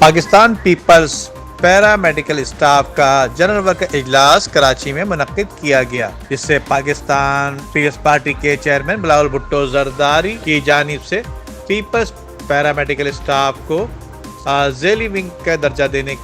Pakistan Peoples پیرا medical staff کا general worker اجلاس کراچی میں منعقد کیا گیا، جس سے پاکستان پیپلز پارٹی کے چیئرمین بلاول بھٹو زرداری کی جانب سے پیپلز پیرا میڈیکل اسٹاف کو ذیلی ونگ کا درجہ دینے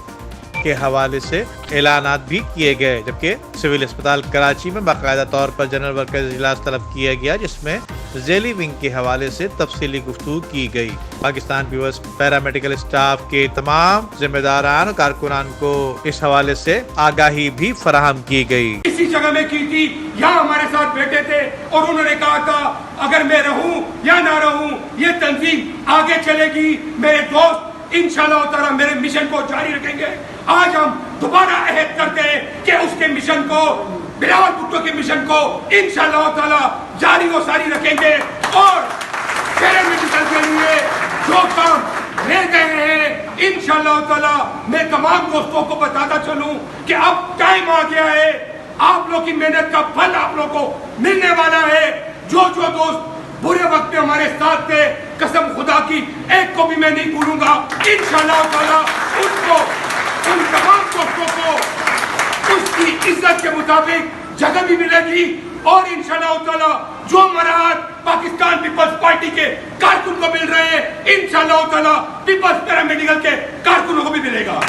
کے حوالے سے اعلانات بھی کیے گئے، جبکہ سول اسپتال کراچی میں باقاعدہ طور پر جنرل ورکر اجلاس طلب کیا گیا، جس میں ذیلی ونگ کے حوالے سے تفصیلی گفتگو کی گئی۔ پاکستان پیپلز پیرا میڈیکل اسٹاف کے تمام ذمہ داران اور کارکنان کو اس حوالے سے آگاہی بھی فراہم کی گئی۔ اسی جگہ میں کی تھی، یہاں ہمارے ساتھ بیٹھے تھے اور انہوں نے کہا تھا اگر میں رہوں یا نہ رہوں یہ تنظیم آگے چلے گی۔ میرے دوست انشاءاللہ تعالی میرے مشن کو جاری رکھیں گے۔ آج ہم دوبارہ عہد کرتے ہیں کہ اس کے مشن کو، بلاول بھٹو کے مشن کو انشاءاللہ تعالی جاری و ساری رکھیں گے، اور پیرامیڈیکل کے لیے جو کام رہ گئے ہیں انشاءاللہ تعالی میں تمام دوستوں کو بتاتا چلوں کہ اب ٹائم آ گیا ہے، آپ لوگ کی محنت کا پھل آپ لوگ کو ملنے والا ہے۔ جو دوست برے وقت میں ہمارے ساتھ تھے، قسم خدا کی ایک کو بھی میں نہیں بھولوں گا۔ انشاءاللہ تعالی ان تمام دوستوں کو اس کی عزت کے مطابق جگہ بھی ملے گی، اور انشاءاللہ تعالی جو مراحت پاکستان پیپلز پارٹی کے کارکن کو مل رہے ہیں انشاءاللہ تعالی پیپلز پیرامیڈیکل کے کارکنوں کو بھی ملے گا۔